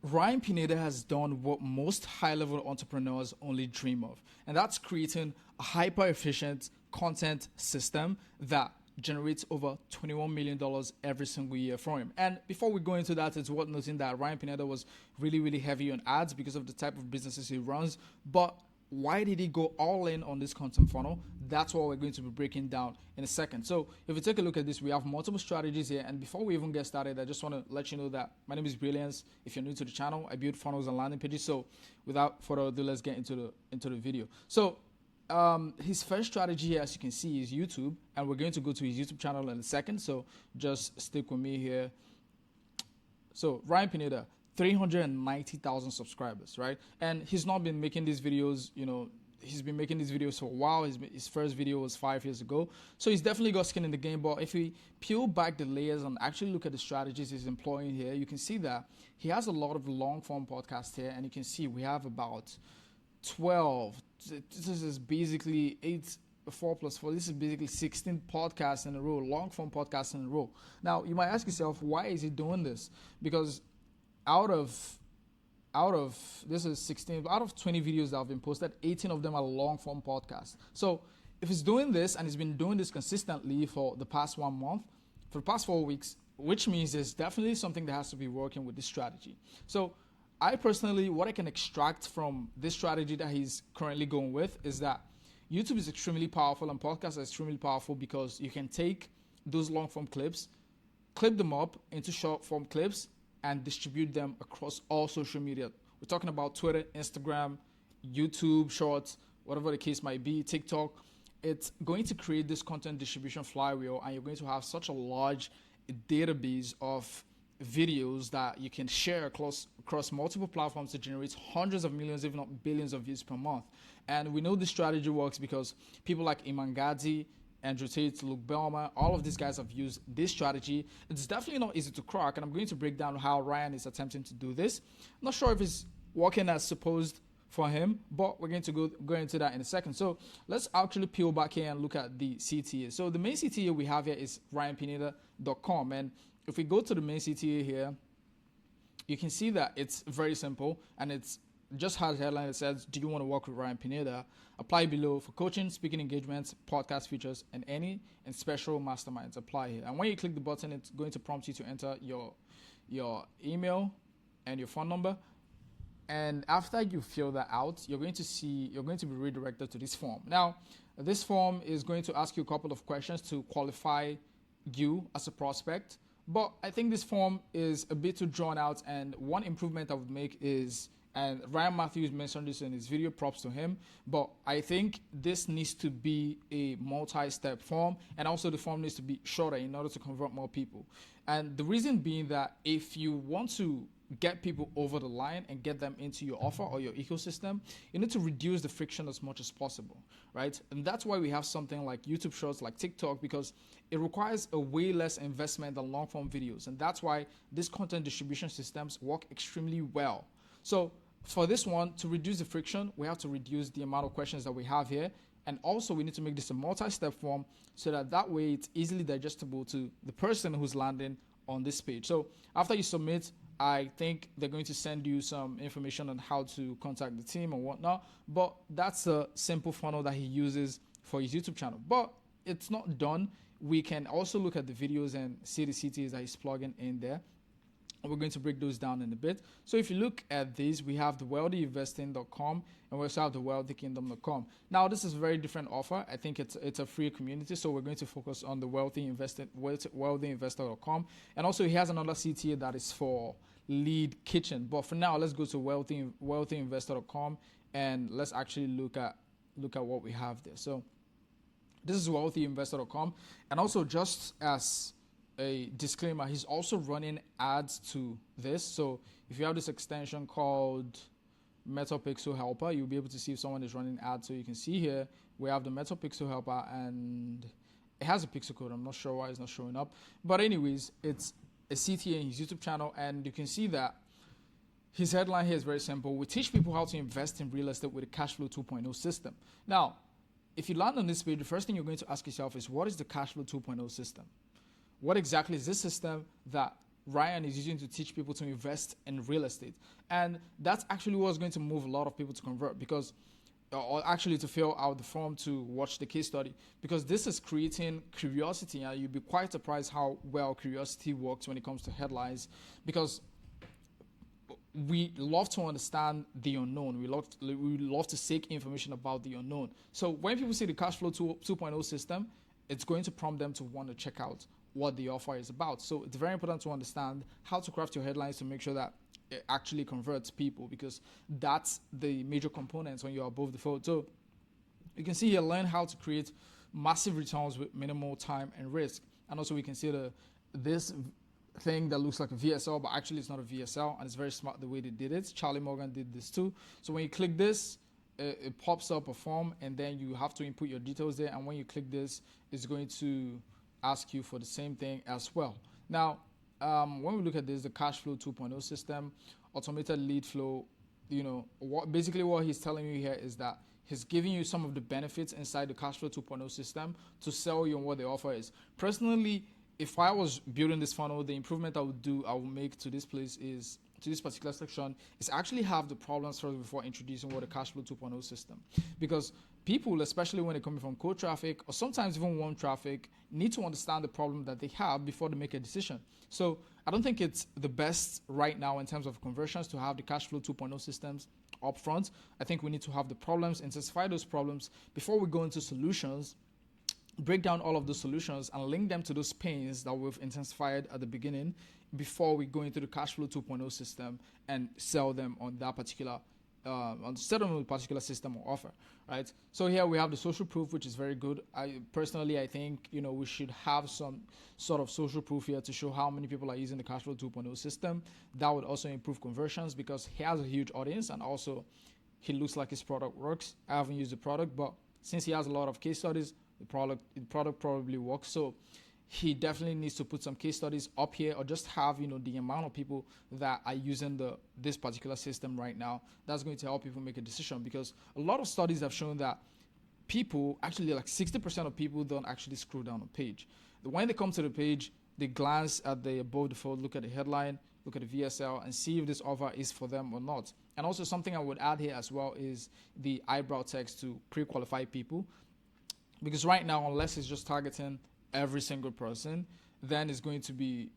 Ryan Pineda has done what most high-level entrepreneurs only dream of, and that's creating a hyper-efficient content system that generates over $21 million every single year for him. And before we go into that, it's worth noting that Ryan Pineda was really, really heavy on ads because of the type of businesses he runs. But why did he go all in on this content funnel? That's what we're going to be breaking down in a second. So if we take a look at this, we have multiple strategies here. And before we even get started, I just want to let you know that my name is Brilliance. If you're new to the channel, I build funnels and landing pages. So without further ado, let's get into the video. So his first strategy here, as you can see, is YouTube. And we're going to go to his YouTube channel in a second. So just stick with me here. So Ryan Pineda, 390,000 subscribers, right? And he's not been making these videos, he's been making these videos for a while. His first video was 5 years ago. So he's definitely got skin in the game. But if we peel back the layers and actually look at the strategies he's employing here, you can see that he has a lot of long form podcasts here. And you can see we have about 12. This is basically 4 plus 4. This is basically 16 podcasts in a row, long form podcasts in a row. Now, you might ask yourself, why is he doing this? Because out of this is 16 out of 20 videos that have been posted, 18 of them are long form podcasts. So if he's doing this and he's been doing this consistently for the past 1 month, for the past 4 weeks, which means there's definitely something that has to be working with this strategy. So I personally, what I can extract from this strategy that he's currently going with is that YouTube is extremely powerful and podcasts are extremely powerful because you can take those long form clips, clip them up into short form clips, and distribute them across all social media. We're talking about Twitter, Instagram, YouTube, Shorts, whatever the case might be, TikTok. It's going to create this content distribution flywheel, and you're going to have such a large database of videos that you can share across multiple platforms to generate hundreds of millions, if not billions of views per month. And we know this strategy works because people like Iman Gadzhi, Andrew Tate, Luke Belmer, all of these guys have used this strategy. It's definitely not easy to crack, and I'm going to break down how Ryan is attempting to do this. I'm not sure if it's working as supposed for him, but we're going to go into that in a second. So let's actually peel back here and look at the CTA. So the main CTA we have here is ryanpineda.com, and if we go to the main CTA here, you can see that it's very simple, and it's just has a headline that says, do you want to work with Ryan Pineda? Apply below for coaching, speaking engagements, podcast features, and special masterminds. Apply here. And when you click the button, it's going to prompt you to enter your email and your phone number. And after you fill that out, you're going to be redirected to this form. Now, this form is going to ask you a couple of questions to qualify you as a prospect. But I think this form is a bit too drawn out, and one improvement I would make is, and Ryan Matthews mentioned this in his video, props to him, but I think this needs to be a multi-step form, and also the form needs to be shorter in order to convert more people. And the reason being that if you want to get people over the line and get them into your offer or your ecosystem, you need to reduce the friction as much as possible, right? And that's why we have something like YouTube Shorts, like TikTok, because it requires a way less investment than long form videos. And that's why these content distribution systems work extremely well. So for this one, to reduce the friction, we have to reduce the amount of questions that we have here. And also we need to make this a multi-step form so that way it's easily digestible to the person who's landing on this page. So after you submit, I think they're going to send you some information on how to contact the team and whatnot. But that's a simple funnel that he uses for his YouTube channel. But it's not done. We can also look at the videos and see the CTAs that he's plugging in there. We're going to break those down in a bit. So if you look at these, we have the wealthyinvesting.com and we also have the wealthykingdom.com. Now, this is a very different offer. I think it's a free community, so we're going to focus on the wealthyinvestor.com. And also, he has another CTA that is for lead kitchen. But for now, let's go to wealthyinvestor.com and let's actually look at what we have there. So this is wealthyinvestor.com, and also just as a disclaimer, he's also running ads to this. So if you have this extension called MetaPixel Helper, you'll be able to see if someone is running ads. So you can see here we have the MetaPixel Helper, and it has a pixel code. I'm not sure why it's not showing up, but anyways, it's a CTA in his YouTube channel, and you can see that his headline here is very simple. We teach people how to invest in real estate with a Cashflow 2.0 system. Now, if you land on this page, the first thing you're going to ask yourself is, what is the Cashflow 2.0 system? What exactly is this system that Ryan is using to teach people to invest in real estate. And that's actually what's going to move a lot of people to convert, because or actually to fill out the form to watch the case study, because this is creating curiosity, and you'll be quite surprised how well curiosity works when it comes to headlines, because we love to understand the unknown. We love to seek information about the unknown. So when people see the cash flow 2.0 system, it's going to prompt them to want to check out what the offer is about. So it's very important to understand how to craft your headlines to make sure that it actually converts people, because that's the major components when you're above the fold. So you can see here, learn how to create massive returns with minimal time and risk. And also we can see this thing that looks like a VSL, but actually it's not a VSL, and it's very smart the way they did it. Charlie Morgan did this too. So when you click this, it pops up a form, and then you have to input your details there, and when you click this, it's going to ask you for the same thing as well. Now, when we look at this, the cash flow 2.0 system, automated lead flow, basically what he's telling you here is that he's giving you some of the benefits inside the cash flow 2.0 system to sell you on what the offer is. Personally, if I was building this funnel, the improvement I would make to this particular section is actually have the problems first before introducing what a cash flow 2.0 system. Because people, especially when they're coming from cold traffic or sometimes even warm traffic, need to understand the problem that they have before they make a decision. So I don't think it's the best right now in terms of conversions to have the cash flow 2.0 systems up front. I think we need to have the problems, intensify those problems before we go into solutions, break down all of the solutions and link them to those pains that we've intensified at the beginning before we go into the cash flow 2.0 system and sell them on that particular on a particular system or offer, right? So here we have the social proof, which is very good. I think we should have some sort of social proof here to show how many people are using the cash flow 2.0 system. That would also improve conversions because he has a huge audience, and also he looks like his product works. I haven't used the product, but since he has a lot of case studies, the product probably works. So he definitely needs to put some case studies up here, or just have the amount of people that are using this particular system right now. That's going to help people make a decision, because a lot of studies have shown that people, actually like 60% of people, don't actually scroll down a page. When they come to the page, they glance at the above the fold, look at the headline, look at the VSL, and see if this offer is for them or not. And also something I would add here as well is the eyebrow text to pre-qualify people. Because right now, unless it's just targeting every single person, then it's going to be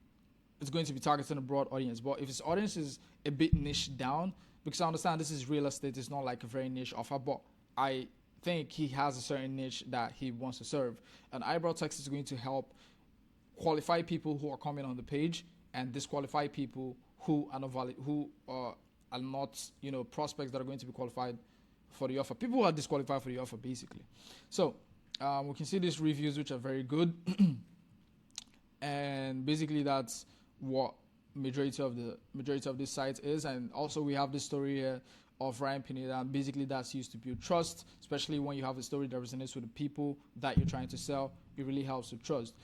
targeting a broad audience. But if his audience is a bit niche down, because I understand this is real estate, it's not like a very niche offer, but I think he has a certain niche that he wants to serve. And eyebrow text is going to help qualify people who are coming on the page and disqualify people who are not valid, who are not prospects that are going to be qualified for the offer. People who are disqualified for the offer, basically. So we can see these reviews, which are very good. And basically that's what majority of this site is. And also we have this story here of Ryan Pineda, and basically that's used to build trust, especially when you have a story that resonates with the people that you're trying to sell. It really helps with trust.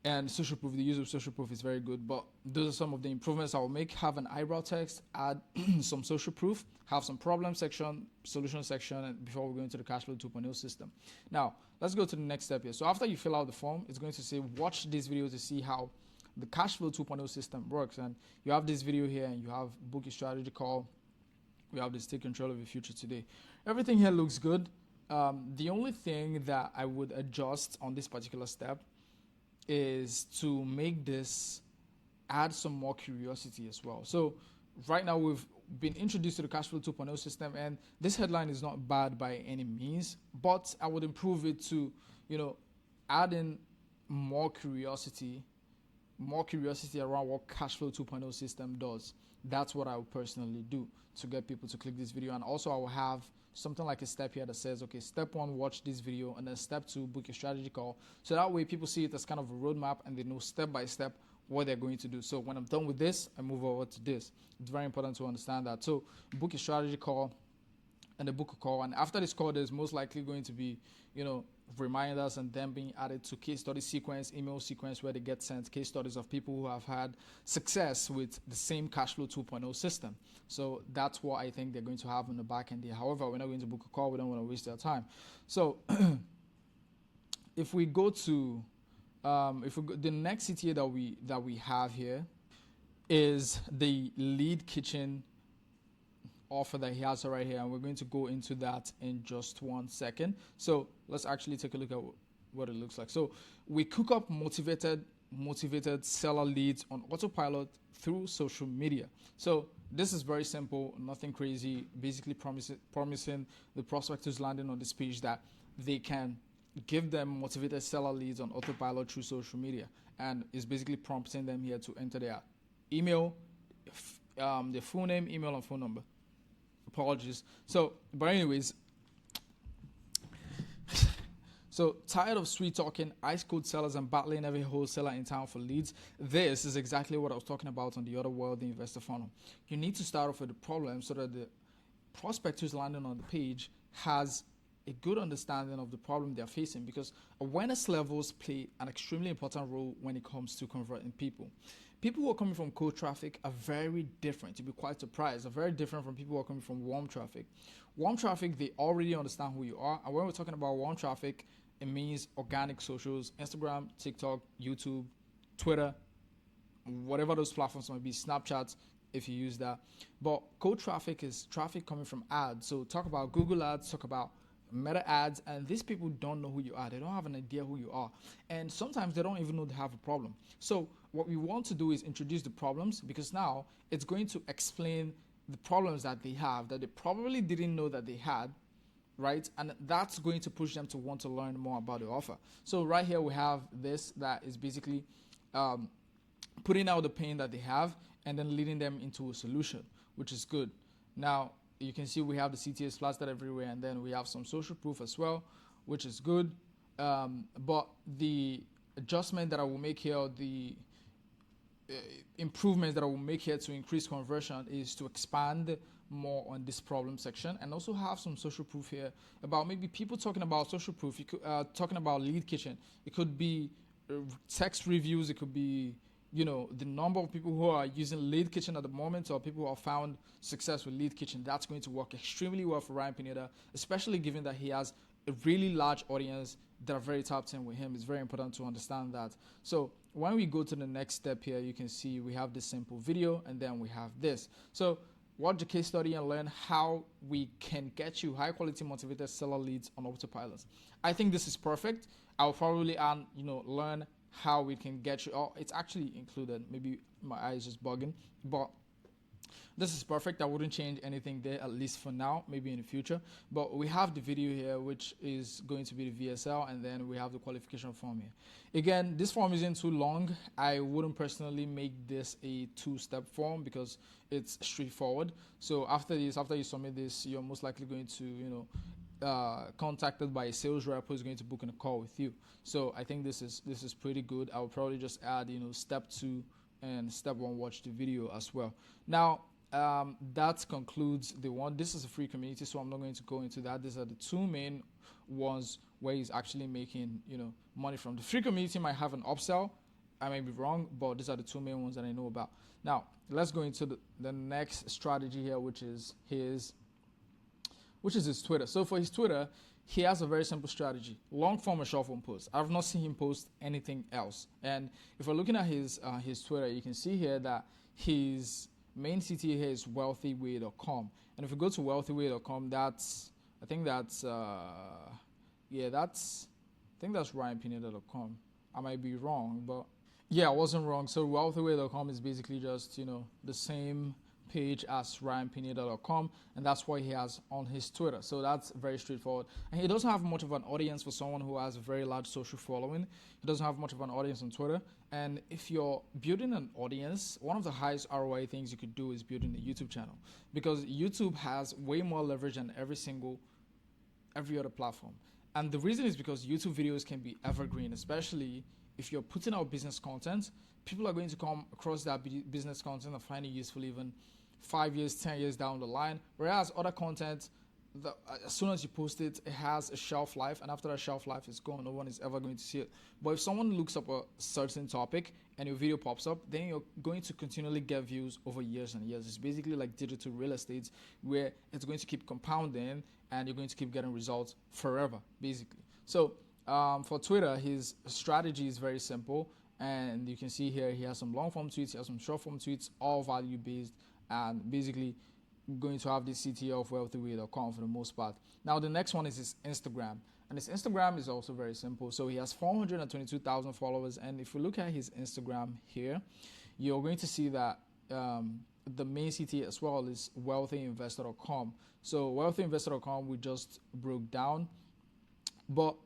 And social proof, the use of social proof is very good, but those are some of the improvements I will make. Have an eyebrow text, add some social proof, have some problem section, solution section, and before we go into the cash flow 2.0 system. Now, let's go to the next step here. So after you fill out the form, it's going to say, watch this video to see how the cash flow 2.0 system works. And you have this video here, and you have book a strategy call. We have this take control of your future today. Everything here looks good. The only thing that I would adjust on this particular step is to make this add some more curiosity as well. So right now we've been introduced to the cash flow 2.0 system, and this headline is not bad by any means, but I would improve it to add in more curiosity around what cash flow 2.0 system does. That's what I would personally do to get people to click this video. And also I will have something like a step here that says, okay, step 1, watch this video, and then step 2, book a strategy call. So that way people see it as kind of a roadmap, and they know step by step what they're going to do. So when I'm done with this, I move over to this. It's very important to understand that. So book a strategy call and the book a call. And after this call, there's most likely going to be, reminders and then being added to case study sequence, email sequence, where they get sent case studies of people who have had success with the same cash flow 2.0 system. So that's what I think they're going to have in the back end here. However, we're not going to book a call. We don't want to waste their time. So if we go to the next CTA that we have here, is the lead kitchen offer that he has right here, and we're going to go into that in just 1 second. So let's actually take a look at what it looks like. So we cook up motivated seller leads on autopilot through social media. So this is very simple, nothing crazy. Basically promising the prospectors landing on this page that they can give them motivated seller leads on autopilot through social media, and it's basically prompting them here to enter their email, their full name, email, and phone number. Apologies. So, but anyways, so tired of sweet talking, ice cold sellers, and battling every wholesaler in town for leads? This is exactly what I was talking about on the other world, the investor funnel. You need to start off with the problem so that the prospect who's landing on the page has a good understanding of the problem they're facing, because awareness levels play an extremely important role when it comes to converting people. People who are coming from cold traffic are very different. You'll be quite surprised. Are very different from people who are coming from warm traffic. Warm traffic, they already understand who you are. And when we're talking about warm traffic, it means organic socials, Instagram, TikTok, YouTube, Twitter, whatever those platforms might be, Snapchat, if you use that. But cold traffic is traffic coming from ads. So talk about Google ads, talk about Meta ads, and these people don't know who you are. They don't have an idea who you are, and sometimes they don't even know they have a problem. So what we want to do is introduce the problems, because now it's going to explain the problems that they have that they probably didn't know that they had, right? And that's going to push them to want to learn more about the offer. So right here we have this that is basically putting out the pain that they have and then leading them into a solution, which is good. Now you can see we have the CTAs plastered everywhere, and then we have some social proof as well, which is good. But the adjustment that I will make here, the improvements that I will make here to increase conversion, is to expand more on this problem section, and also have some social proof here about maybe people talking about social proof. You could talking about lead kitchen. It could be text reviews. It could be the number of people who are using lead kitchen at the moment, or people who have found success with lead kitchen. That's going to work extremely well for Ryan Pineda, especially given that he has a really large audience that are very tapped in with him. It's very important to understand that. So when we go to the next step here, you can see we have this simple video, and then we have this. So watch the case study and learn how we can get you high quality motivated seller leads on autopilot. I think this is perfect. I'll probably learn how we can get you. Oh, it's actually included. Maybe my eye is just bugging, but this is perfect. I wouldn't change anything there, at least for now, maybe in the future. But we have the video here, which is going to be the VSL, and then we have the qualification form here. Again, this form isn't too long. I wouldn't personally make this a 2-step form because it's straightforward. So after you submit this, you're most likely going to, contacted by a sales rep who's going to book in a call with you. So I think this is pretty good. I will probably just add step 2 and step 1, watch the video as well. Now that concludes the one. This is a free community, so I'm not going to go into that. These are the 2 main ones where he's actually making money from. The free community might have an upsell. I may be wrong, but these are the 2 main ones that I know about. Now let's go into the next strategy here, which is his Twitter. So for his Twitter, he has a very simple strategy: long form and short form post. I've not seen him post anything else. And if we're looking at his Twitter, you can see here that his main CTA here is wealthyway.com. And if we go to wealthyway.com, I think that's RyanPineda.com. I might be wrong, but yeah, I wasn't wrong. So wealthyway.com is basically just the same page as RyanPineda.com, and that's what he has on his Twitter. So that's very straightforward. And he doesn't have much of an audience for someone who has a very large social following. He doesn't have much of an audience on Twitter. And if you're building an audience, one of the highest ROI things you could do is building a YouTube channel, because YouTube has way more leverage than every other platform. And the reason is because YouTube videos can be evergreen, especially if you're putting out business content. People are going to come across that business content and find it useful even 5 years, 10 years down the line. Whereas other content, as soon as you post it, it has a shelf life, and after that shelf life is gone, no one is ever going to see it. But if someone looks up a certain topic and your video pops up, then you're going to continually get views over years and years. It's basically like digital real estate, where it's going to keep compounding and you're going to keep getting results forever, basically. So for Twitter, his strategy is very simple. And you can see here he has some long form tweets, he has some short form tweets, all value based, and basically going to have the CTO of wealthyway.com for the most part. Now the next one is his Instagram, and his Instagram is also very simple. So he has 422,000 followers, and if you look at his Instagram here, you're going to see that the main CTA as well is wealthyinvestor.com. So wealthyinvestor.com we just broke down, but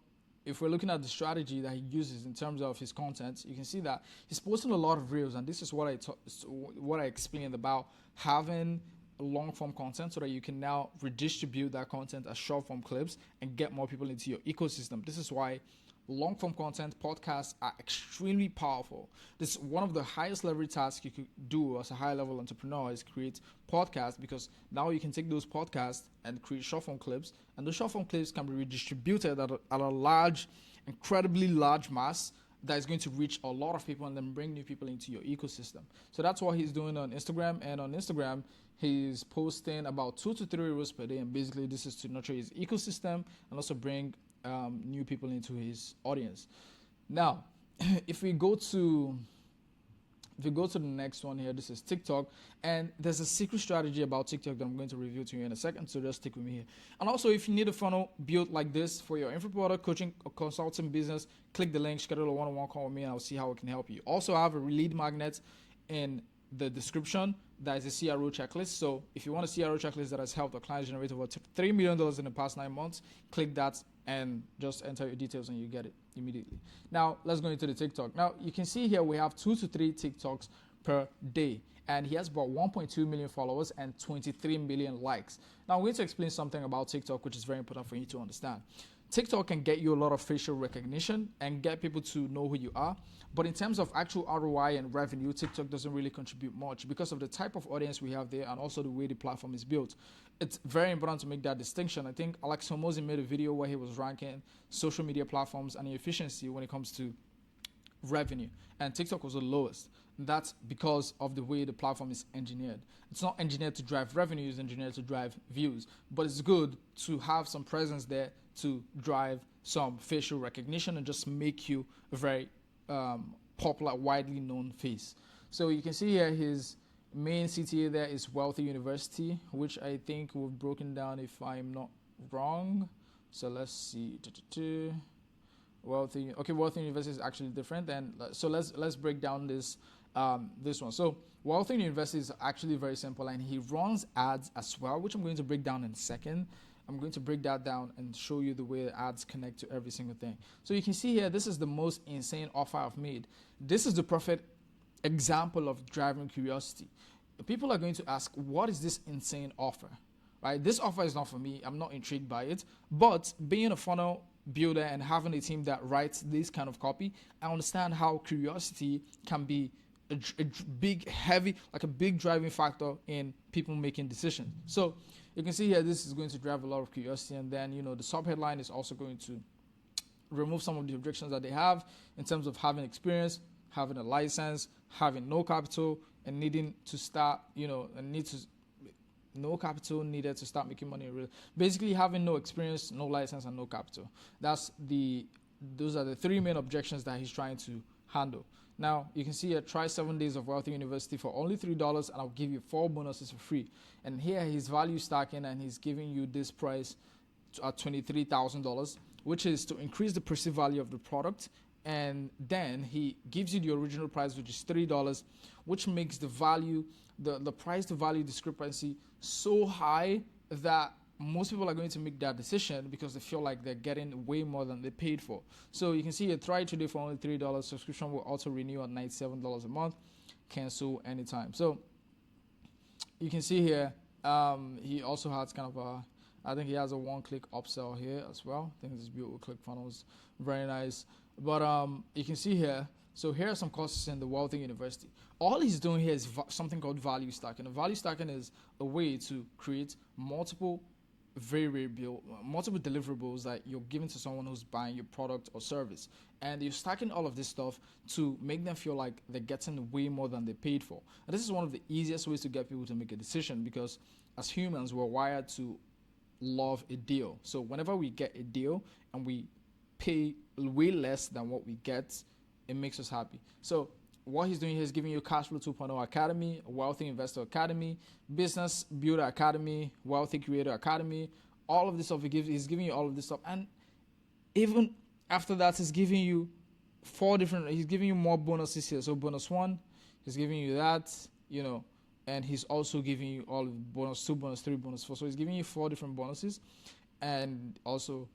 if we're looking at the strategy that he uses in terms of his content, you can see that he's posting a lot of reels, and this is what I explained about having long form content so that you can now redistribute that content as short form clips and get more people into your ecosystem. This is why long form content podcasts are extremely powerful. This is one of the highest leverage tasks you could do as a high level entrepreneur is create podcasts, because now you can take those podcasts and create short form clips, and those short form clips can be redistributed at a large, incredibly large mass that is going to reach a lot of people and then bring new people into your ecosystem. So that's what he's doing on Instagram, and on Instagram he's posting about 2 to 3 reels per day, and basically this is to nurture his ecosystem and also bring new people into his audience. Now, if we go to the next one here, this is TikTok, and there's a secret strategy about TikTok that I'm going to review to you in a second, so just stick with me here. And also, if you need a funnel built like this for your info product, coaching, or consulting business, click the link, schedule a one-on-one call with me, and I'll see how I can help you. Also, I have a lead magnet in the description that is a CRO checklist. So if you want a CRO checklist that has helped our clients generate over $3 million in the past 9 months, click that and just enter your details and you get it immediately. Now, let's go into the TikTok. Now, you can see here we have 2 to 3 TikToks per day, and he has about 1.2 million followers and 23 million likes. Now, I'm going to explain something about TikTok, which is very important for you to understand. TikTok can get you a lot of facial recognition and get people to know who you are. But in terms of actual ROI and revenue, TikTok doesn't really contribute much because of the type of audience we have there and also the way the platform is built. It's very important to make that distinction. I think Alex Hormozi made a video where he was ranking social media platforms and the efficiency when it comes to revenue, and TikTok was the lowest. That's because of the way the platform is engineered. It's not engineered to drive revenue, it's engineered to drive views, but it's good to have some presence there to drive some facial recognition and just make you a very popular, widely known face. So you can see here his main CTA there is Wealthy University, which I think we've broken down if I'm not wrong. So let's see. Wealthy University is actually different, and so let's break down this one. So Wealthy University is actually very simple, and he runs ads as well, which I'm going to break down in a second. I'm going to break that down and show you the way the ads connect to every single thing. So you can see here, this is the most insane offer I've made. This is the perfect example of driving curiosity. People are going to ask, what is this insane offer? Right? This offer is not for me. I'm not intrigued by it. But being a funnel builder and having a team that writes this kind of copy, I understand how curiosity can be a big, heavy, like a big driving factor in people making decisions. So you can see here, this is going to drive a lot of curiosity, and then, the subheadline is also going to remove some of the objections that they have in terms of having experience, having a license, having no capital, and needing to start, no capital needed to start making money. Basically, having no experience, no license, and no capital. Those are the 3 main objections that he's trying to handle. Now, you can see here, try 7 days of Wealthy University for only $3, and I'll give you 4 bonuses for free. And here he's value stacking, and he's giving you this price at $23,000, which is to increase the perceived value of the product. And then he gives you the original price, which is $3, which makes the value, the price to value discrepancy so high that most people are going to make that decision because they feel like they're getting way more than they paid for. So you can see here, try it today for only $3. Subscription will also renew at $97 a month. Cancel anytime. So you can see here, he also has kind of I think he has a one-click upsell here as well. I think this is built with ClickFunnels. Very nice. But you can see here, so here are some courses in the Wealthy University. All he's doing here is something called value stacking. And value stacking is a way to create multiple deliverables that you're giving to someone who's buying your product or service, and you're stacking all of this stuff to make them feel like they're getting way more than they paid for. And this is one of the easiest ways to get people to make a decision, because as humans, we're wired to love a deal. So whenever we get a deal and we pay way less than what we get, it makes us happy. So what he's doing here is giving you Cash Flow 2.0 Academy, Wealthy Investor Academy, Business Builder Academy, Wealthy Creator Academy. All of this stuff he's giving you all of this stuff, and even after that, he's giving you he's giving you more bonuses here. So bonus 1, he's giving you that, and he's also giving you all of bonus 2, bonus 3, bonus 4. So he's giving you 4 different bonuses, and also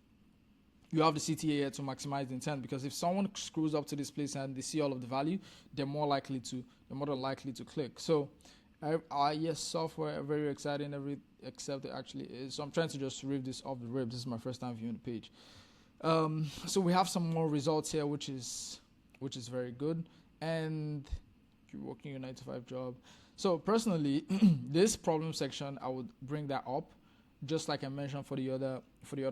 you have the CTA here to maximize the intent, because if someone screws up to this place and they see all of the value, they're more than likely to click. So yes, software, very exciting, except it actually is. So I'm trying to just rip this off the rip. This is my first time viewing the page. So we have some more results here, which is very good. And you're working your 9-to-5 job. So personally, this problem section, I would bring that up, just like I mentioned for the other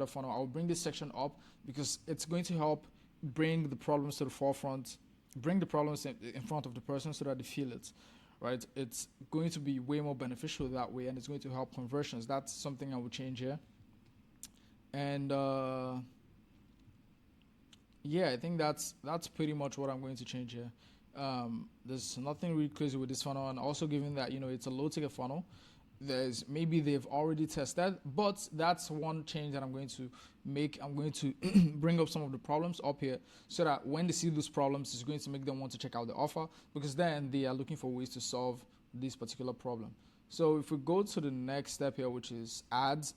funnel. I will bring this section up because it's going to help bring the problems to the forefront, bring the problems in front of the person so that they feel it, right? It's going to be way more beneficial that way, and it's going to help conversions. That's something I would change here. And yeah, I think that's pretty much what I'm going to change here. There's nothing really crazy with this funnel, and also given that it's a low ticket funnel, there's maybe they've already tested, but that's one change that I'm going to make. I'm going to bring up some of the problems up here so that when they see those problems, it's going to make them want to check out the offer, because then they are looking for ways to solve this particular problem. So if we go to the next step here, which is ads.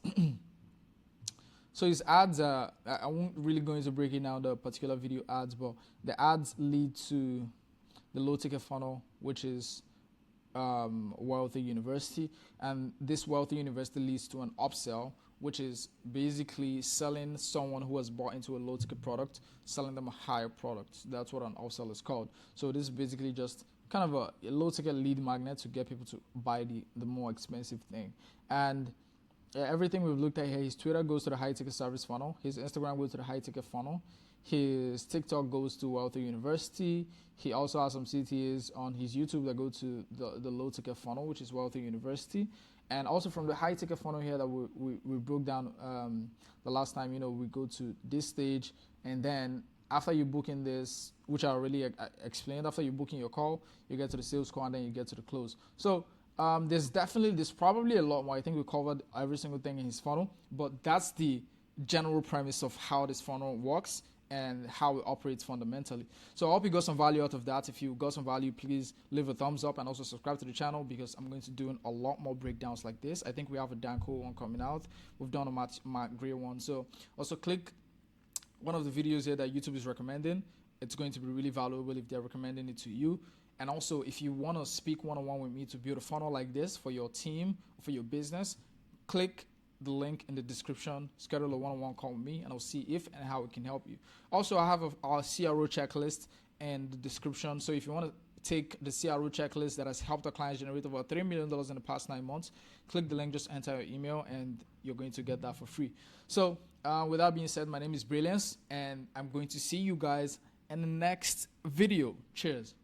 So his ads I won't really go into breaking down the particular video ads, but the ads lead to the low ticket funnel, which is Wealthy University, and this Wealthy University leads to an upsell, which is basically selling someone who has bought into a low ticket product, selling them a higher product. That's what an upsell is called. So this is basically just kind of a low ticket lead magnet to get people to buy the more expensive thing. And everything we've looked at here, his Twitter goes to the high ticket service funnel, his Instagram goes to the high ticket funnel, his TikTok goes to Wealthy University. He also has some CTAs on his YouTube that go to the low ticket funnel, which is Wealthy University. And also from the high ticket funnel here that we broke down the last time, we go to this stage, and then after you book in this, which I already explained, after you booking your call, you get to the sales call, and then you get to the close. So there's probably a lot more. I think we covered every single thing in his funnel, but that's the general premise of how this funnel works and how it operates fundamentally. So I hope you got some value out of that. If you got some value, please leave a thumbs up and also subscribe to the channel, because I'm going to do a lot more breakdowns like this. I think we have a Dan Cole one coming out. We've done a Matt Gray one. So also click one of the videos here that YouTube is recommending. It's going to be really valuable if they're recommending it to you. And also, if you want to speak one-on-one with me to build a funnel like this for your team, for your business, click the link in the description, schedule a one-on-one call with me, and I'll see if and how it can help you. Also, I have our CRO checklist in the description. So if you want to take the CRO checklist that has helped our clients generate over $3 million in the past 9 months, click the link, just enter your email, and you're going to get that for free. So with that being said, my name is Brilliance, and I'm going to see you guys in the next video. Cheers.